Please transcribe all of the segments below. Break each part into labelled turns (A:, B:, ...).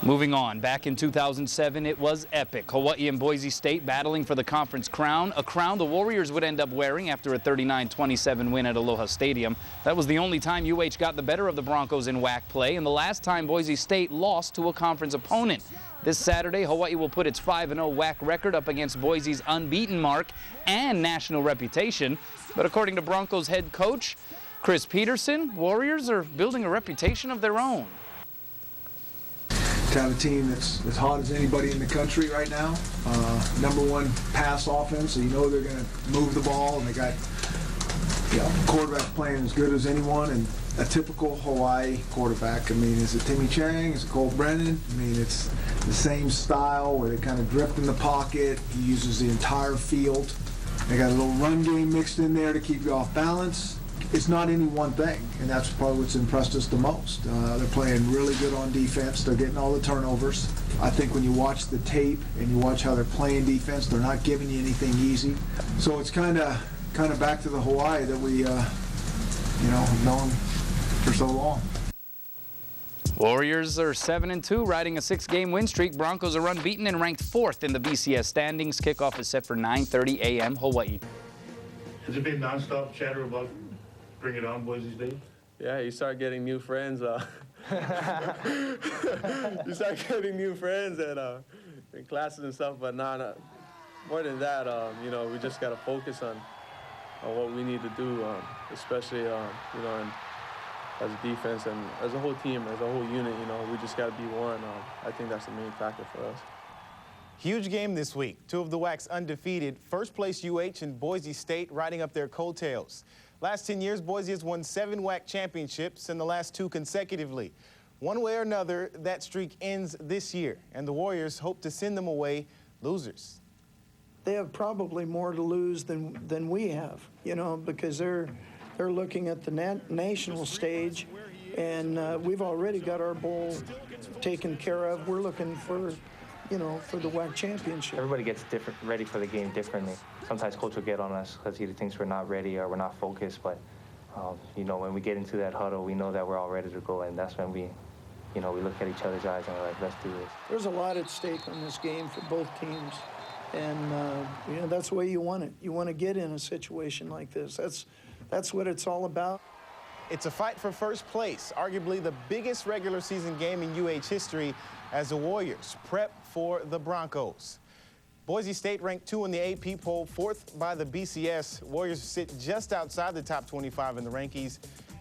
A: Moving on, back in 2007, it was epic. Hawaii and Boise State battling for the conference crown, a crown the Warriors would end up wearing after a 39-27 win at Aloha Stadium. That was the only time UH got the better of the Broncos in WAC play, and the last time Boise State lost to a conference opponent. This Saturday, Hawaii will put its 5-0 WAC record up against Boise's unbeaten mark and national reputation. But according to Broncos head coach Chris Peterson, Warriors are building a reputation of their own.
B: To have a team that's as hot as anybody in the country right now. #1 pass offense, so you know they're going to move the ball, and they got quarterback playing as good as anyone, and a typical Hawaii quarterback. I mean, is it Timmy Chang? Is it Cole Brennan? I mean, it's the same style where they kind of drift in the pocket. He uses the entire field. They got a little run game mixed in there to keep you off balance. It's not any one thing, and that's probably what's impressed us the most. They're playing really good on defense. They're getting all the turnovers. I think when you watch the tape and you watch how they're playing defense, they're not giving you anything easy. So it's kind of back to the Hawaii that we have known for so long.
A: Warriors are 7-2, riding a 6-game win streak. Broncos are unbeaten and ranked 4th in the BCS standings. Kickoff is set for 9:30 a.m. Hawaii.
C: Has it been nonstop chatter about bring it on, Boise State?
D: Yeah, you start getting new friends. You start getting new friends in classes and stuff, but not more than that. We just got to focus on what we need to do, especially as a defense and as a whole team, as a whole unit. We just got to be one. I think that's the main factor for us.
E: Huge game this week. Two of the WAC's undefeated. First place UH and Boise State riding up their coattails. Last 10 years, Boise has won 7 WAC championships and the last 2 consecutively. One way or another, that streak ends this year, and the Warriors hope to send them away losers.
F: They have probably more to lose than we have, because they're looking at the national stage, and we've already got our bowl taken care of. We're looking for the WAC championship.
G: Everybody gets ready for the game differently. Sometimes coach will get on us because he thinks we're not ready or we're not focused, but when we get into that huddle, we know that we're all ready to go, and that's when we look at each other's eyes and we're like, let's do this.
F: There's a lot at stake on this game for both teams, and that's the way you want it. You want to get in a situation like this. That's what it's all about.
E: It's a fight for first place, arguably the biggest regular season game in UH history as the Warriors prep for the Broncos. Boise State ranked 2 in the AP poll, 4th by the BCS. Warriors sit just outside the top 25 in the rankings.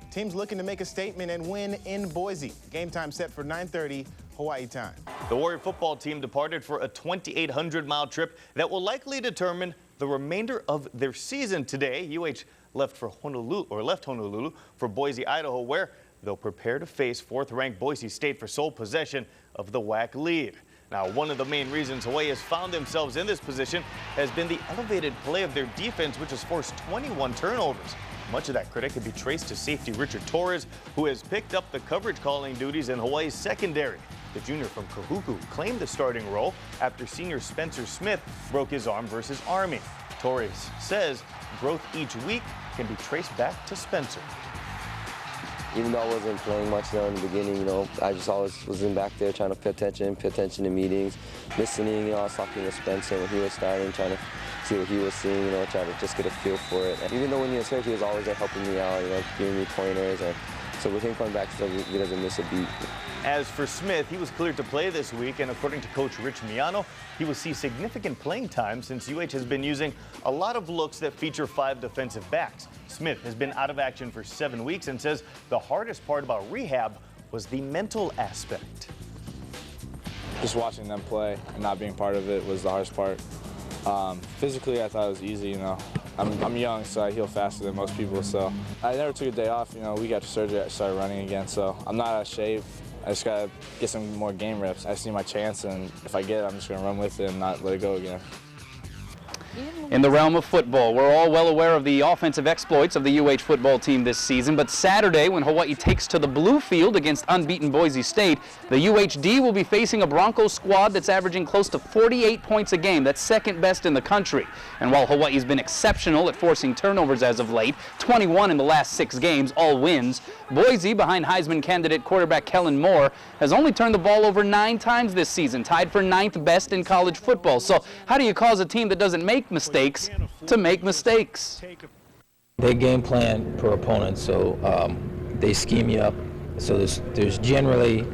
E: Teams looking to make a statement and win in Boise. Game time set for 9:30 Hawaii time.
H: The Warrior football team departed for a 2,800-mile trip that will likely determine the remainder of their season today. UH left Honolulu for Boise, Idaho, where they'll prepare to face 4th-ranked Boise State for sole possession of the WAC lead. Now, one of the main reasons Hawaii has found themselves in this position has been the elevated play of their defense, which has forced 21 turnovers. Much of that credit can be traced to safety Richard Torres, who has picked up the coverage calling duties in Hawaii's secondary. The junior from Kahuku claimed the starting role after senior Spencer Smith broke his arm versus Army. Torres says growth each week can be traced back to Spencer.
I: Even though I wasn't playing much there in the beginning, I just always was in back there trying to pay attention to meetings, listening. I was talking to Spencer when he was starting, trying to see what he was seeing, trying to just get a feel for it. And even though when he was hurt, he was always there helping me out, giving me pointers. And so with him coming back, he doesn't miss a beat.
H: As for Smith, he was cleared to play this week, and according to Coach Rich Miano, he will see significant playing time since UH has been using a lot of looks that feature 5 defensive backs. Smith has been out of action for 7 weeks and says the hardest part about rehab was the mental aspect.
J: Just watching them play and not being part of it was the hardest part. Physically, I thought it was easy, I'm young, so I heal faster than most people, so I never took a day off. We got to surgery, I started running again, so I'm not out of shape. I just got to get some more game reps. I see my chance, and if I get it, I'm just going to run with it and not let it go again.
A: In the realm of football, we're all well aware of the offensive exploits of the UH football team this season, but Saturday, when Hawaii takes to the blue field against unbeaten Boise State, the UHD will be facing a Broncos squad that's averaging close to 48 points a game. That's second best in the country. And while Hawaii's been exceptional at forcing turnovers as of late, 21 in the last 6 games, all wins, Boise, behind Heisman candidate quarterback Kellen Moore, has only turned the ball over 9 times this season, tied for 9th best in college football. So how do you cause a team that doesn't make mistakes to make mistakes?
K: They game plan per opponent, so they scheme you up. So there's generally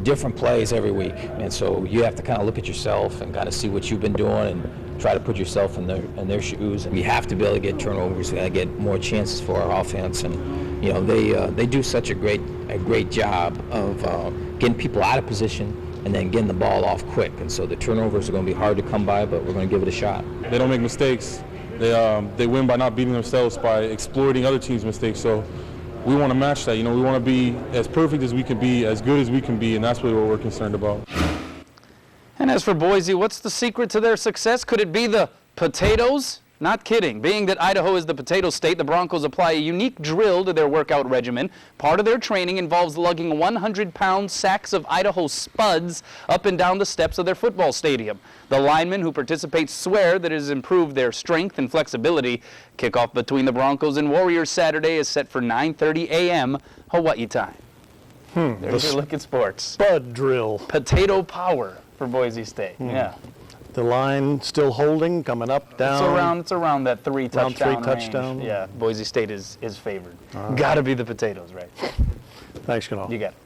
K: different plays every week, and so you have to kind of look at yourself and kind of see what you've been doing and try to put yourself in their shoes. And we have to be able to get turnovers. We got to get more chances for our offense, and you know they do such a great job of getting people out of position and then getting the ball off quick. And so the turnovers are going to be hard to come by, but we're going to give it a shot.
L: They don't make mistakes. They win by not beating themselves, by exploiting other teams' mistakes. So we want to match that. You know, we want to be as perfect as we can be, as good as we can be, and that's really what we're concerned about.
A: And as for Boise, what's the secret to their success? Could it be the potatoes? Not kidding. Being that Idaho is the potato state, the Broncos apply a unique drill to their workout regimen. Part of their training involves lugging 100-pound sacks of Idaho spuds up and down the steps of their football stadium. The linemen who participate swear that it has improved their strength and flexibility. Kickoff between the Broncos and Warriors Saturday is set for 9:30 a.m. Hawaii time. There's your look at sports.
M: Spud drill.
A: Potato power for Boise State. Yeah.
M: The line still holding, coming up, down.
A: It's around that 3 touchdown range.
M: touchdown.
A: Yeah, Boise State is favored. Got to be the potatoes, right?
M: Thanks, Kanal.
A: You got it.